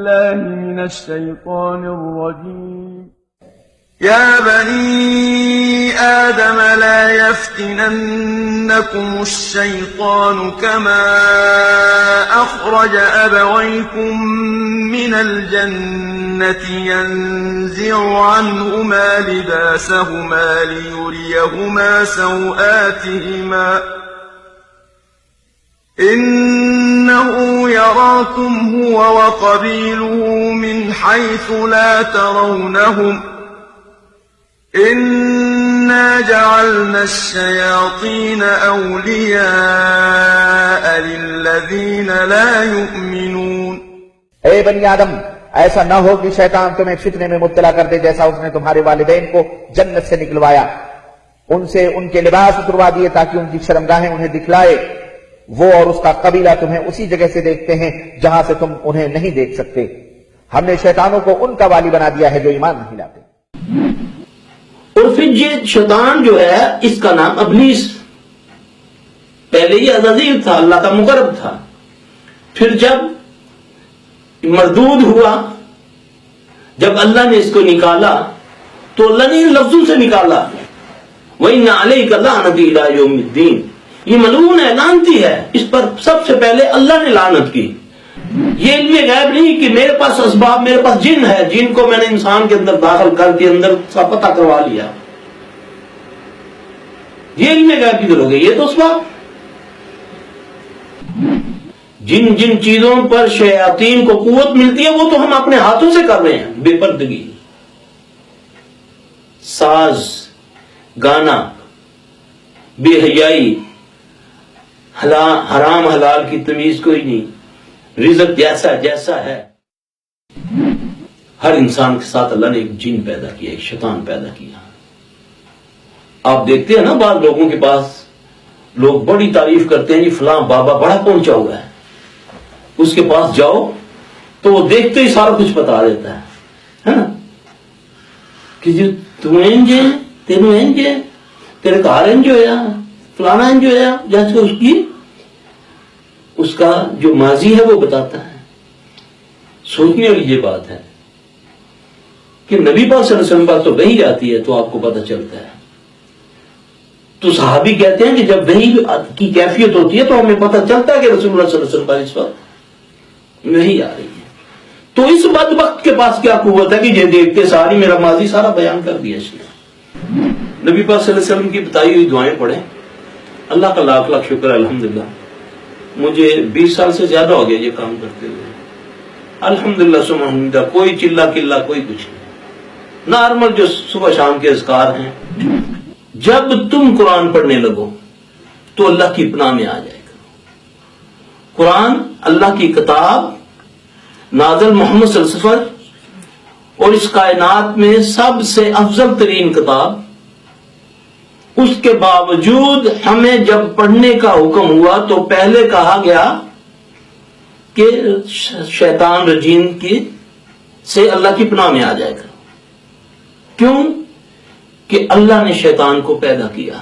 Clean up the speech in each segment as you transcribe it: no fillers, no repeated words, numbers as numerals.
بالله من الشيطان الرجيم. يا بني آدم لا يفتننكم الشيطان كما أخرج أبويكم من الجنة ينزع عنهما لباسهما ليريهما سوآتهما إنه يراكم هو وقبيله من حيث لا ترونهم إنا جعلنا الشياطين أولياء للذين لا يؤمنون. اے بنی آدم، ایسا نہ ہو کہ شیطان تمہیں فتنے میں مبتلا کر دے جیسا اس نے تمہارے والدین کو جنت سے نکلوایا، ان سے ان کے لباس اتروا دیے تاکہ ان کی شرمگاہیں انہیں دکھلائے. وہ اور اس کا قبیلہ تمہیں اسی جگہ سے دیکھتے ہیں جہاں سے تم انہیں نہیں دیکھ سکتے. ہم نے شیطانوں کو ان کا والی بنا دیا ہے جو ایمان نہیں لاتے. اور پھر یہ شیطان جو ہے اس کا نام ابلیس، پہلے یہ عزازیل تھا، اللہ کا مقرب تھا. پھر جب مردود ہوا، جب اللہ نے اس کو نکالا تو اللہ نے ان لفظوں سے نکالا وَإِنَّ عَلَيْكَ لَعْنَتِي إِلَىٰ يَوْمِ الدِّينِ. یہ ملعون ہے، لعنتی ہے، اس پر سب سے پہلے اللہ نے لعنت کی. یہ علم غیب نہیں کہ میرے پاس اسباب، میرے پاس جن ہے، جن کو میں نے انسان کے اندر داخل کر کے اندر کا پتہ کروا لیا. یہ علم غیب کی ضرورت ہے. یہ تو اسباب، جن جن چیزوں پر شیاطین کو قوت ملتی ہے وہ تو ہم اپنے ہاتھوں سے کر رہے ہیں. بے پردگی، ساز، گانا، بے حیائی، حرام حلال کی تمیز کوئی نہیں، رزق جیسا جیسا ہے. ہر انسان کے ساتھ اللہ نے ایک جن پیدا کیا، ایک شیطان پیدا کیا. آپ دیکھتے ہیں نا بعض لوگوں کے پاس لوگ بڑی تعریف کرتے ہیں، جی فلاں بابا بڑا پہنچا ہوا ہے، اس کے پاس جاؤ تو وہ دیکھتے ہی سارا کچھ بتا دیتا ہے نا، کہ جی تم انج ہے، تینوں انج ہے، تیرے کار انج ہویا، فلانا انج ہویا، جیسے اس کا جو ماضی ہے وہ بتاتا ہے. سوچنے والی یہ بات ہے کہ نبی پاک صلی اللہ علیہ وسلم پر تو وحی جاتی ہے تو آپ کو پتہ چلتا ہے. تو صحابی کہتے ہیں کہ جب وحی کی کیفیت ہوتی ہے تو ہمیں پتہ چلتا ہے کہ رسول اللہ صلی اللہ علیہ وسلم پر اس وقت وحی آ رہی ہے. تو اس بدبخت کے پاس کیا قوت ہے کہ یہ دیکھتے ساری میرا ماضی سارا بیان کر دیا اس نے. نبی پاک صلی اللہ علیہ وسلم کی بتائی ہوئی دعائیں پڑھیں. اللہ کا لاکھ لاکھ شکر ہے، الحمدللہ مجھے 20 سال سے زیادہ ہو گیا یہ کام کرتے ہوئے. الحمدللہ سبحاناللہ، کوئی چلا کلا کوئی کچھ نہیں، نارمل جو صبح شام کے اذکار ہیں. جب تم قرآن پڑھنے لگو تو اللہ کی پناہ میں آ جائے گا. قرآن اللہ کی کتاب نازل محمد صلی اللہ علیہ وسلم اور اس کائنات میں سب سے افضل ترین کتاب. اس کے باوجود ہمیں جب پڑھنے کا حکم ہوا تو پہلے کہا گیا کہ شیطان رجیم سے اللہ کی پناہ میں آ جائے گا. کیوں؟ کہ اللہ نے شیطان کو پیدا کیا،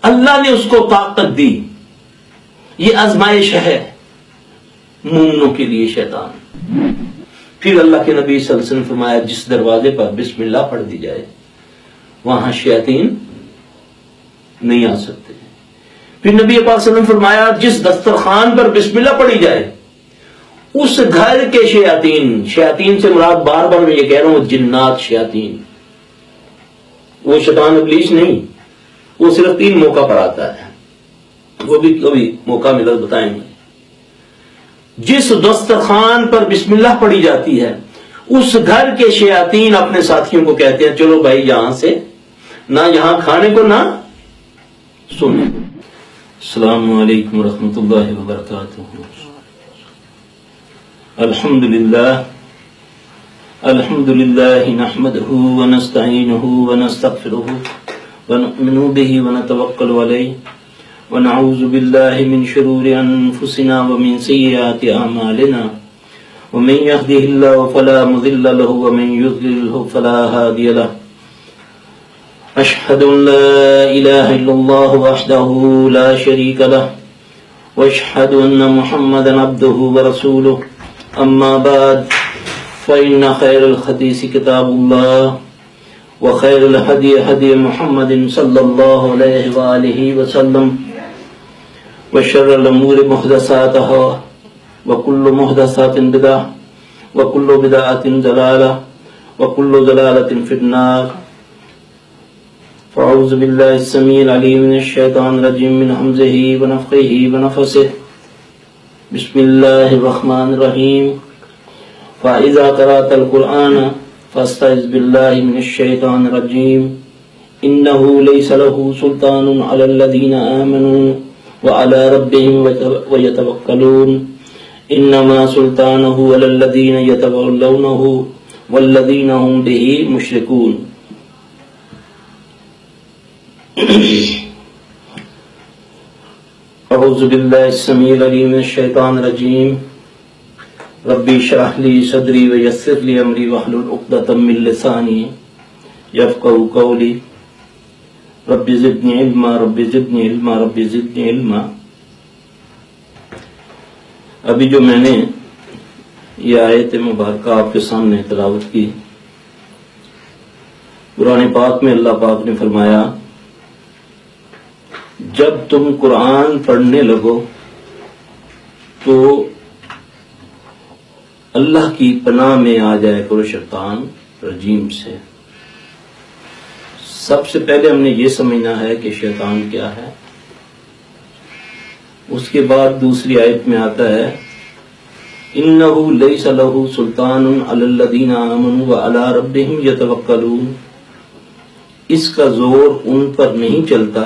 اللہ نے اس کو طاقت دی. یہ آزمائش ہے مومنوں کے لیے شیطان. پھر اللہ کے نبی صلی اللہ علیہ وسلم فرمایا جس دروازے پر بسم اللہ پڑھ دی جائے وہاں شیاطین نہیں آ سکتے. پھر نبی پاک صلی اللہ علیہ وسلم فرمایا جس دسترخوان پر بسم اللہ پڑھی جائے اس گھر کے شیاطین سے مراد بار بار میں یہ کہہ رہا ہوں جنات شیاطین، وہ شیطان ابلیس نہیں، وہ صرف 3 موقع پر آتا ہے، وہ بھی کبھی موقع ملا بتائیں گے. جس دسترخوان پر بسم اللہ پڑھی جاتی ہے اس گھر کے شیاطین اپنے ساتھیوں کو کہتے ہیں چلو بھائی یہاں سے نہ یہاں کھانے کو نہ سننے کو. السلام علیکم ورحمۃ اللہ وبرکاتہ. الحمد للہ نحمده ونستعینه ونستغفره ونؤمن به ونتوکل علیہ ونعوذ باللہ من شرور انفسنا ومن سیئات اعمالنا ومن يهده الله فلا مضل له ومن يضلل فلا هادي له. أشهد أن لا إله إلا الله وحده لا شريك له وأشهد أن محمدا عبده ورسوله. أما بعد فإن خير الحديث كتاب الله وخير الهدي هدي محمد صلى الله عليه وآله وسلم وشر الأمور محدثاتها وكل محدثات بدعة وكل بدعة ضلالة وكل ضلالة في النار. فأعوذ بالله السميع العليم من الشيطان الرجيم من همزه ونفخه ونفثه. بسم الله الرحمن الرحيم. فإذا قرأت القرآن فاستعذ بالله من الشيطان الرجيم. إنه ليس له سلطان على الذين آمنوا وعلى ربهم ويتوكلون. إنما سلطانه على الذين يتولونه والذين هم به مشركون. أعوذ بالله السميع العليم من الشيطان الرجيم. ربي اشرح لي صدري ويسر لي أمري واحلل عقدة من لساني يفقهوا قولي. ربي زدني علما ربي زدني علما ربي زدني علما. ابھی جو میں نے یہ آیت مبارکہ آپ کے سامنے تلاوت کی، قرآن پاک میں اللہ پاک نے فرمایا جب تم قرآن پڑھنے لگو تو اللہ کی پناہ میں آ جائے کرو شیطان رجیم سے. سب سے پہلے ہم نے یہ سمجھنا ہے کہ شیطان کیا ہے. اس کے بعد دوسری آیت میں آتا ہے اِنَّهُ لَيْسَ لَهُ سُلْطَانٌ عَلَى الَّذِينَ آمَنُوا وَعَلَى رَبِّهِمْ يَتَوَكَّلُونَ. اس کا زور ان پر نہیں چلتا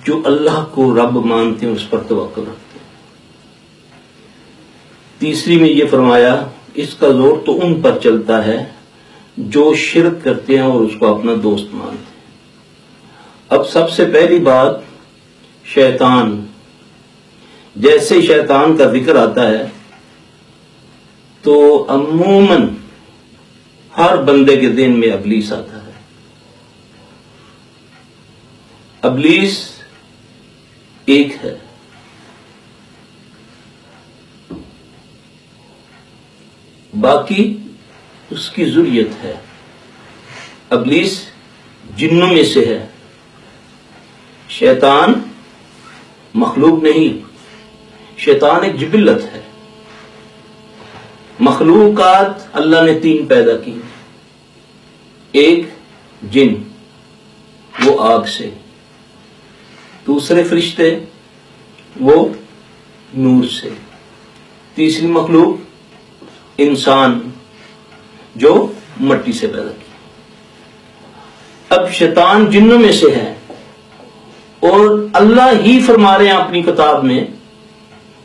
جو اللہ کو رب مانتے ہیں، اس پر توکل رکھتے ہیں. تیسری میں یہ فرمایا اس کا زور تو ان پر چلتا ہے جو شرک کرتے ہیں اور اس کو اپنا دوست مانتے ہیں. اب سب سے پہلی بات شیطان. جیسے شیطان کا ذکر آتا ہے تو عموماً ہر بندے کے ذہن میں ابلیس آتا ہے. ابلیس ایک ہے، باقی اس کی ذریت ہے. ابلیس جنوں میں سے ہے. شیطان مخلوق نہیں، شیطان ایک جبلت ہے. مخلوقات اللہ نے 3 پیدا کی. ایک جن، وہ آگ سے. دوسرے فرشتے وہ نور سے. تیسری مخلوق انسان جو مٹی سے پیدا کی. اب شیطان جنوں میں سے ہے اور اللہ ہی فرما رہے ہیں اپنی کتاب میں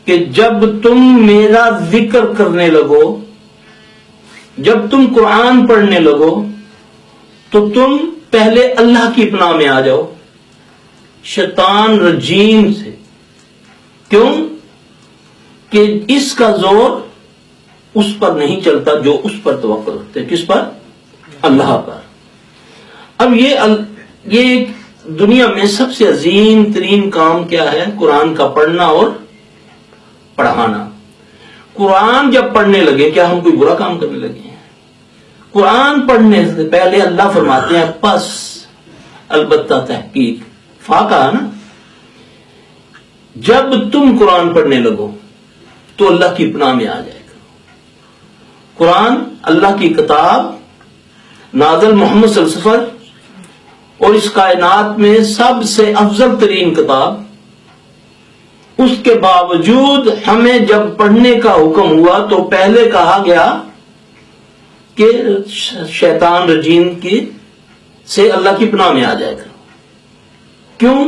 کہ جب تم میرا ذکر کرنے لگو، جب تم قرآن پڑھنے لگو تو تم پہلے اللہ کی پناہ میں آ جاؤ شیطان رجیم سے. کیوں؟ کہ اس کا زور اس پر نہیں چلتا جو اس پر توکل رکھتے. کس پر؟ اللہ پر. اب یہ دنیا میں سب سے عظیم ترین کام کیا ہے؟ قرآن کا پڑھنا اور پڑھانا. قرآن جب پڑھنے لگے، کیا ہم کوئی برا کام کرنے لگے ہیں؟ قرآن پڑھنے سے پہلے اللہ فرماتے ہیں پس البتہ تحقیق فاقہ نا. جب تم قرآن پڑھنے لگو تو اللہ کی پناہ میں آ جائے گا. قرآن اللہ کی کتاب نازل محمد صلی اللہ علیہ وسلم اور اس کائنات میں سب سے افضل ترین کتاب. اس کے باوجود ہمیں جب پڑھنے کا حکم ہوا تو پہلے کہا گیا کہ شیطان رجیم سے اللہ کی پناہ میں آ جائے گا. کیوں؟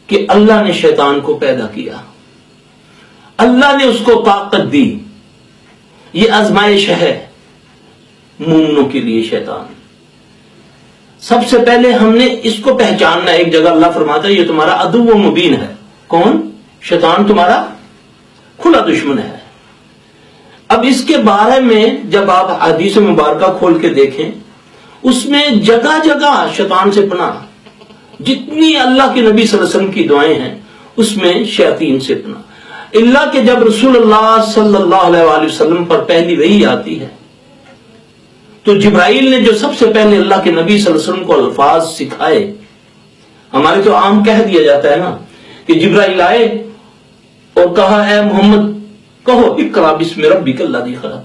کہ اللہ نے شیطان کو پیدا کیا، اللہ نے اس کو طاقت دی. یہ آزمائش ہے مومنوں کے لیے. شیطان سب سے پہلے ہم نے اس کو پہچاننا. ایک جگہ اللہ فرماتا ہے یہ تمہارا عدو و مبین ہے. کون؟ شیطان تمہارا کھلا دشمن ہے. اب اس کے بارے میں جب آپ حدیث مبارکہ کھول کے دیکھیں اس میں جگہ جگہ شیطان سے پناہ. جتنی اللہ کے نبی صلی اللہ علیہ وسلم کی دعائیں ہیں اس میں شیاطین سے پناہ. اللہ کہ جب رسول اللہ صلی اللہ علیہ وآلہ وسلم پر پہلی وحی آتی ہے تو جبرائیل نے جو سب سے پہلے اللہ کے نبی صلی اللہ علیہ وسلم کو الفاظ سکھائے، ہمارے تو عام کہہ دیا جاتا ہے نا کہ جبرائیل آئے اور کہا اے محمد کہو اقرا بسم ربک الذی خلق۔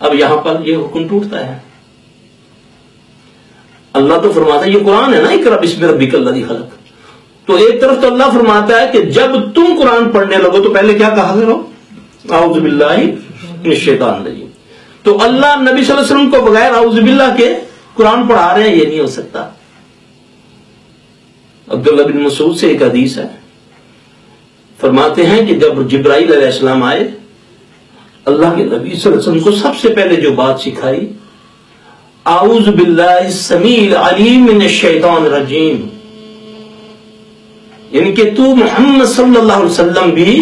اب یہاں پر یہ حکم ٹوٹتا ہے، اللہ تو فرماتا ہے یہ قرآن ہے نا، اقرا بسم ربک الذی خلق، تو ایک طرف تو اللہ فرماتا ہے کہ جب تم قرآن پڑھنے لگو تو پہلے کیا کہا کرو، اعوذ باللہ من الشیطان الرجیم۔ تو اللہ نبی صلی اللہ علیہ وسلم کو بغیر اعوذ باللہ کے قرآن پڑھا رہے ہیں، یہ نہیں ہو سکتا۔ عبداللہ بن مسعود سے ایک حدیث ہے، فرماتے ہیں کہ جب جبرائیل علیہ السلام آئے، اللہ کے نبی صلی اللہ علیہ وسلم کو سب سے پہلے جو بات سکھائی، اعوذ باللہ السمیع العلیم من الشیطان الرجیم، یعنی کہ تو محمد صلی اللہ علیہ وسلم بھی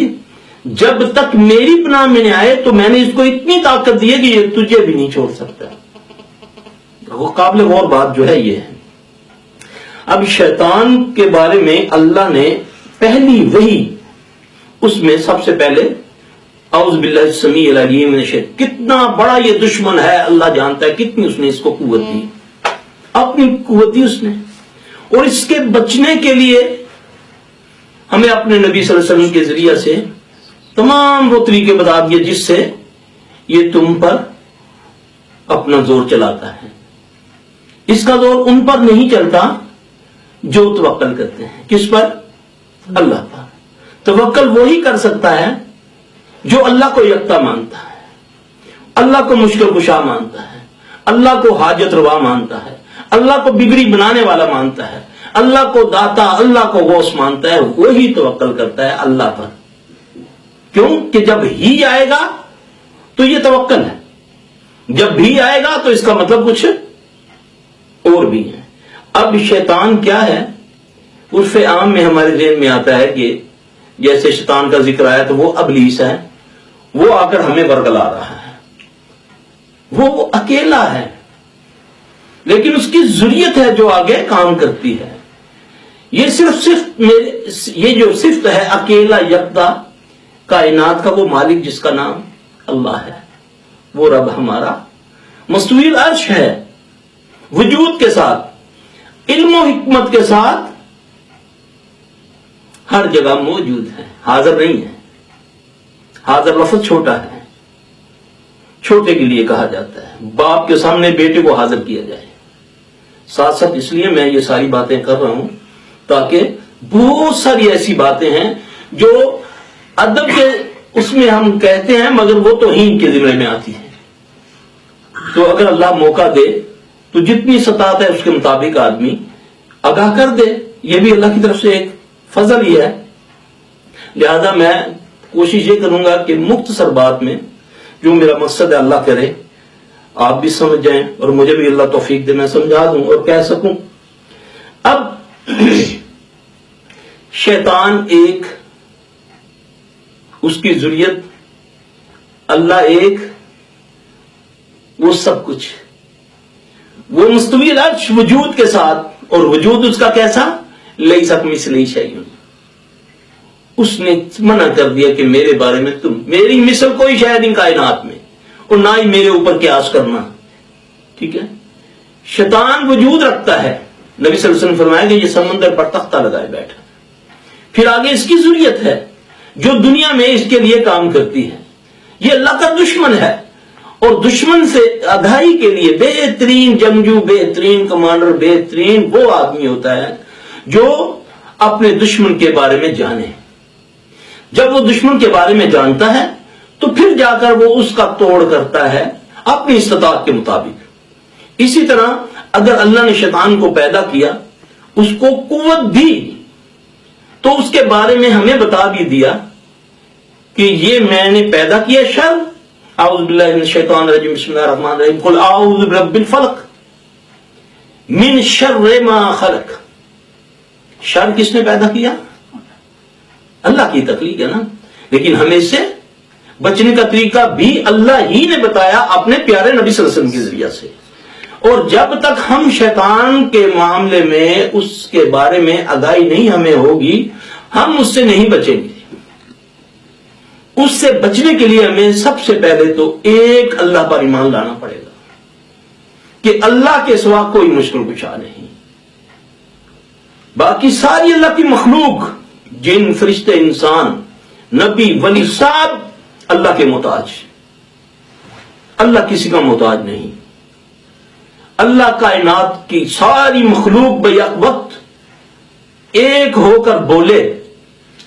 جب تک میری پناہ میں نہیں آئے تو میں نے اس کو اتنی طاقت دی ہے کہ یہ تجھے بھی نہیں چھوڑ سکتا۔ وہ قابل غور بات جو ہے یہ ہے۔ اب شیطان کے بارے میں اللہ نے پہلی وحی اس میں سب سے پہلے اعوذ باللہ السمیع العلیم من الشیطان، کتنا بڑا یہ دشمن ہے اللہ جانتا ہے، کتنی اس نے اس کو قوت دی، اپنی قوت دی اس نے، اور اس کے بچنے کے لیے ہمیں اپنے نبی صلی اللہ علیہ وسلم کے ذریعے سے تمام وہ طریقے بتا دیے جس سے یہ تم پر اپنا زور چلاتا ہے۔ اس کا زور ان پر نہیں چلتا جو توکل کرتے ہیں، کس پر؟ اللہ پر۔ توکل وہی کر سکتا ہے جو اللہ کو یکتا مانتا ہے، اللہ کو مشکل کشا مانتا ہے، اللہ کو حاجت روا مانتا ہے، اللہ کو بگڑی بنانے والا مانتا ہے، اللہ کو داتا، اللہ کو غوث مانتا ہے، وہی توکل کرتا ہے اللہ پر۔ کیوں کہ جب ہی آئے گا تو یہ توکل ہے، جب بھی آئے گا تو اس کا مطلب کچھ اور بھی ہے۔ اب شیطان کیا ہے؟ عرف عام میں ہمارے ذہن میں آتا ہے کہ جیسے شیطان کا ذکر آیا تو وہ ابلیس ہے، وہ آ کر ہمیں ورگلا رہا ہے، وہ اکیلا ہے، لیکن اس کی ذریت ہے جو آگے کام کرتی ہے۔ یہ یہ جو صفت ہے اکیلا یکتا کائنات کا، وہ مالک جس کا نام اللہ ہے، وہ رب ہمارا مستوی العرش ہے، وجود کے ساتھ، علم و حکمت کے ساتھ ہر جگہ موجود ہے، حاضر نہیں ہے۔ حاضر لفظ چھوٹا ہے، چھوٹے کے لیے کہا جاتا ہے، باپ کے سامنے بیٹے کو حاضر کیا جائے۔ ساتھ ساتھ اس لیے میں یہ ساری باتیں کر رہا ہوں تاکہ بہت ساری ایسی باتیں ہیں جو ادب کے اس میں ہم کہتے ہیں مگر وہ توہین کے ذمرے میں آتی ہے، تو اگر اللہ موقع دے تو جتنی استطاعت ہے اس کے مطابق آدمی آگاہ کر دے، یہ بھی اللہ کی طرف سے ایک فضل ہی ہے۔ لہذا میں کوشش یہ کروں گا کہ مختصر بات میں جو میرا مقصد ہے اللہ کرے آپ بھی سمجھ جائیں اور مجھے بھی اللہ توفیق دے، میں سمجھا دوں اور کہہ سکوں۔ اب شیطان ایک، اس کی ذریت اللہ ایک، وہ سب کچھ، وہ مستوی العرش وجود کے ساتھ، اور وجود اس کا کیسا؟ لیس کمثلہ شیء۔ اس نے منع کر دیا کہ میرے بارے میں تم، میری مثل کوئی شے نہیں کائنات میں، اور نہ ہی میرے اوپر قیاس کرنا، ٹھیک ہے۔ شیطان وجود رکھتا ہے، نبی صلی اللہ علیہ وسلم فرمایا کہ یہ سمندر پر تختہ لگائے بیٹھا، پھر آگے اس کی ذریت ہے جو دنیا میں اس کے لیے کام کرتی ہے۔ یہ اللہ کا دشمن ہے، اور دشمن سے آگاہی کے لیے بہترین جنگجو، بہترین کمانڈر، بہترین وہ آدمی ہوتا ہے جو اپنے دشمن کے بارے میں جانے۔ جب وہ دشمن کے بارے میں جانتا ہے تو پھر جا کر وہ اس کا توڑ کرتا ہے اپنی استطاعت کے مطابق۔ اسی طرح اگر اللہ نے شیطان کو پیدا کیا، اس کو قوت دی، تو اس کے بارے میں ہمیں بتا بھی دیا کہ یہ میں نے پیدا کیا شر، اعوذ باللہ من الشیطان الرجیم، بسم اللہ الرحمن الرحیم، قل اعوذ برب الفلق من شر ما خلق۔ شر کس نے پیدا کیا؟ اللہ کی تخلیق ہے نا، لیکن ہمیں اس سے بچنے کا طریقہ بھی اللہ ہی نے بتایا اپنے پیارے نبی صلی اللہ علیہ وسلم کے ذریعے سے۔ اور جب تک ہم شیطان کے معاملے میں اس کے بارے میں آگاہی نہیں ہمیں ہوگی، ہم اس سے نہیں بچیں گے۔ سے بچنے کے لیے ہمیں سب سے پہلے تو ایک اللہ پر ایمان لانا پڑے گا کہ اللہ کے سوا کوئی مشکل کشا نہیں. باقی ساری اللہ کی مخلوق، جن، فرشتے، انسان، نبی، ولی، سب اللہ کے محتاج. اللہ کسی کا محتاج نہیں. اللہ کائنات کی ساری مخلوق بیک وقت ایک ہو کر بولے،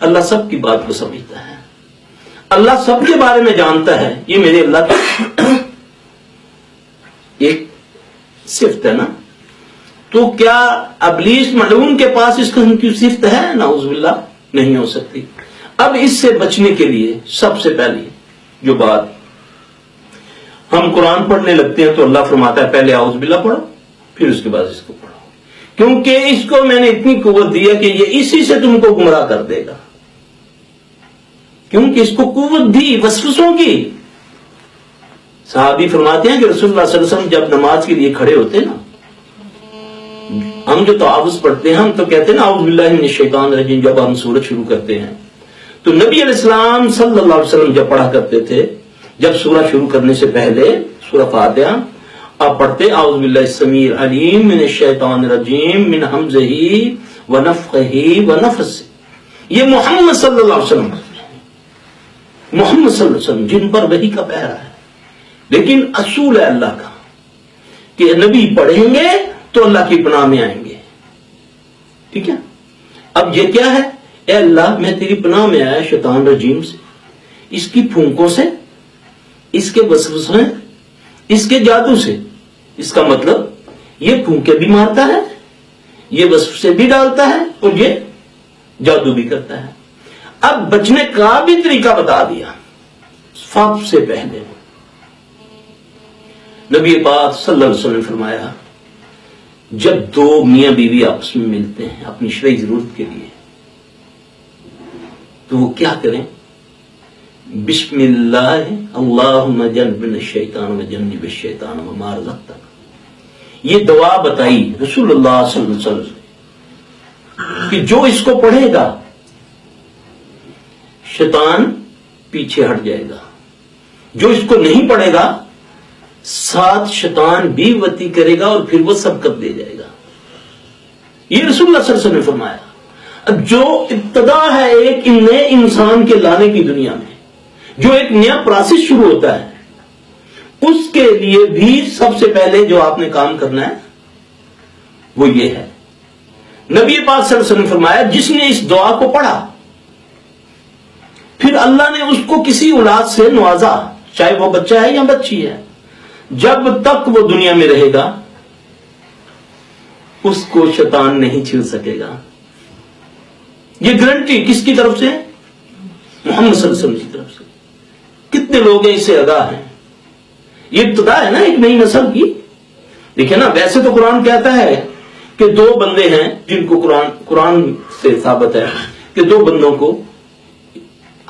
اللہ سب کی بات کو سمجھتا ہے. اللہ سب کے بارے میں جانتا ہے. یہ میرے اللہ کی ایک صفت ہے نا. تو کیا ابلیس ملعون کے پاس اس قسم کی صفت ہے؟ نعوذ باللہ نہیں ہو سکتی. اب اس سے بچنے کے لیے سب سے پہلی جو بات، ہم قرآن پڑھنے لگتے ہیں تو اللہ فرماتا ہے پہلے اعوذ باللہ پڑھو، پھر اس کے بعد اس کو پڑھو، کیونکہ اس کو میں نے اتنی قوت دی ہے کہ یہ اسی سے تم کو گمراہ کر دے گا. کیونکہ اس کو قوت دی وسوسوں کی. صحابی فرماتے ہیں کہ رسول اللہ صلی اللہ علیہ وسلم جب نماز کے لیے کھڑے ہوتے نا، ہم جو تعاوذ پڑھتے ہیں ہم تو کہتے ہیں نا اعوذ باللہ من الشیطان الرجیم جب ہم سورت شروع کرتے ہیں. تو نبی علیہ السلام صلی اللہ علیہ وسلم جب پڑھا کرتے تھے، جب سورہ شروع کرنے سے پہلے سورہ فاتحہ آپ پڑھتے اعوذ باللہ السمیع العلیم من الشیطان الرجیم من ہمزہ ونفخہ ونفثہ. یہ محمد صلی اللہ علیہ وسلم، محمد صلی اللہ علیہ وسلم جن پر وحی کا پہرا ہے. لیکن اصول ہے اللہ کا کہ نبی پڑھیں گے تو اللہ کی پناہ میں آئیں گے. ٹھیک ہے. اب یہ کیا ہے؟ اے اللہ میں تیری پناہ میں آیا شیطان رجیم سے، اس کی پھونکوں سے، اس کے وسوسے، اس کے جادو سے. اس کا مطلب یہ پھونکے بھی مارتا ہے، یہ وسوسے بھی ڈالتا ہے، اور یہ جادو بھی کرتا ہے. اب بچنے کا بھی طریقہ بتا دیا. سب سے پہلے نبی پاک صلی اللہ علیہ وسلم نے فرمایا جب دو میاں بیوی آپس میں ملتے ہیں اپنی شرعی ضرورت کے لیے تو وہ کیا کریں؟ بسم اللہ اللہم جنبنا الشیطان وجنب الشیطان وما رزقتنا. یہ دعا بتائی رسول اللہ صلی اللہ علیہ وسلم کہ جو اس کو پڑھے گا شیطان پیچھے ہٹ جائے گا، جو اس کو نہیں پڑھے گا ساتھ شیطان بھی وتی کرے گا اور پھر وہ سبقت دے جائے گا. یہ رسول اللہ صلی اللہ علیہ وسلم نے فرمایا. اب جو ابتدا ہے ایک نئے انسان کے لانے کی دنیا میں، جو ایک نیا پروسیس شروع ہوتا ہے، اس کے لیے بھی سب سے پہلے جو آپ نے کام کرنا ہے وہ یہ ہے. نبی پاک صلی اللہ علیہ وسلم نے فرمایا جس نے اس دعا کو پڑھا پھر اللہ نے اس کو کسی اولاد سے نوازا، چاہے وہ بچہ ہے یا بچی ہے، جب تک وہ دنیا میں رہے گا اس کو شیطان نہیں چھیڑ سکے گا. یہ گارنٹی کس کی طرف سے؟ محمد صلی اللہ علیہ وسلم کی طرف سے. کتنے لوگ ہیں اس سے آگاہ ہیں؟ یہ ابتدا ہے نا ایک نئی نسل کی. دیکھیں نا، ویسے تو قرآن کہتا ہے کہ دو بندے ہیں جن کو قرآن سے ثابت ہے کہ دو بندوں کو،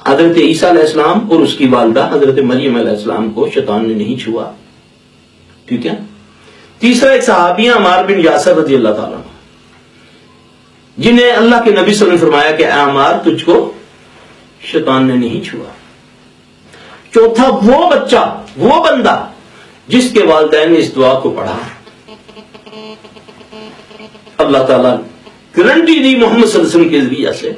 حضرت عیسیٰ علیہ السلام اور اس کی والدہ حضرت مریم علیہ السلام کو شیطان نے نہیں چھوا. ٹھیک ہے. تیسرا ایک صحابی عمار بن یاسر رضی اللہ تعالیٰ جنہیں اللہ کے نبی صلی اللہ علیہ وسلم نے فرمایا کہ اے عمار تجھ کو شیطان نے نہیں چھوا. چوتھا وہ بچہ، وہ بندہ جس کے والدین نے اس دعا کو پڑھا. اللہ تعالیٰ گارنٹی دی محمد صلی اللہ علیہ وسلم کے ذریعے سے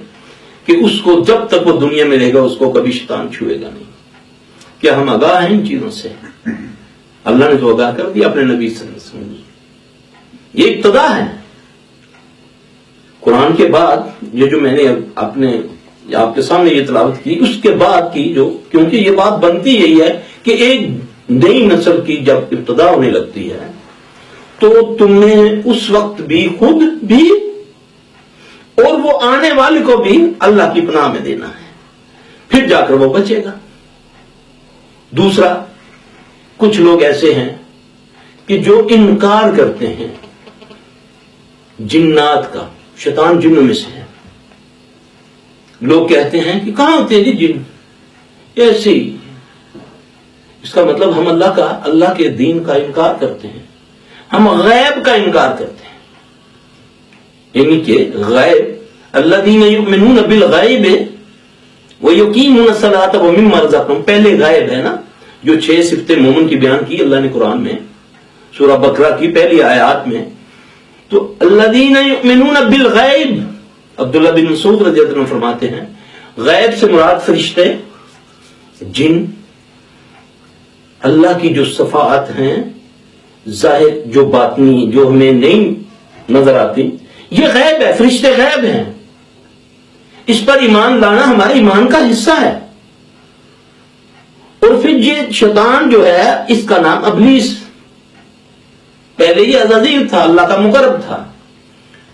کہ اس کو جب تک وہ دنیا میں رہے گا اس کو کبھی شیطان چھوئے گا نہیں. کیا ہم آگاہ ہیں ان چیزوں سے؟ اللہ نے تو آگاہ کر دیا اپنے نبی صلی اللہ علیہ وسلم. یہ ابتدا ہے. قرآن کے بعد یہ جو میں نے آپ کے سامنے یہ تلاوت کی، اس کے بعد کی جو، کیونکہ یہ بات بنتی یہی ہے کہ ایک نئی نسل کی جب ابتدا ہونے لگتی ہے تو تمہیں اس وقت بھی خود بھی اور وہ آنے والے کو بھی اللہ کی پناہ میں دینا ہے، پھر جا کر وہ بچے گا. دوسرا، کچھ لوگ ایسے ہیں کہ جو انکار کرتے ہیں جنات کا. شیطان جنوں میں سے ہے. لوگ کہتے ہیں کہ کہاں ہوتے ہیں جی جن؟ ایسے ہی. اس کا مطلب ہم اللہ کے دین کا انکار کرتے ہیں، ہم غیب کا انکار کرتے ہیں. یعنی کہ غیب الذین یؤمنون بالغیب وہ یقیمون الصلاۃ ومما رزقناہم، پہلے غائب ہے نا، جو 6 صفتیں مومن کی بیان کی اللہ نے قرآن میں سورہ بقرہ کی پہلی آیات میں. تو الذین یؤمنون بالغیب، عبداللہ بن مسعود رضی اللہ عنہ فرماتے ہیں غیب سے مراد فرشتے، جن، اللہ کی جو صفات ہیں ظاہر جو باطنی جو ہمیں نہیں نظر آتی، یہ غیب ہے، فرشتے غیب ہیں. اس پر ایمان لانا ہمارے ایمان کا حصہ ہے. اور پھر یہ شیطان جو ہے اس کا نام ابلیس، پہلے یہ عزازیل تھا، اللہ کا مقرب تھا.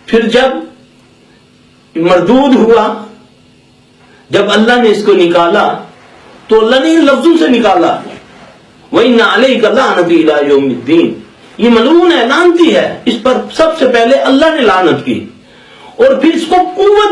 پھر جب مردود ہوا، جب اللہ نے اس کو نکالا تو اللہ نے ان لفظوں سے نکالا وَإِنَّ عَلَيْكَ لَعْنَتِي إِلَىٰ يَوْمِ الدِّينِ، یہ ملعون ہے، لعنتی ہے. اس پر سب سے پہلے اللہ نے لعنت کی اور پھر اس کو قوت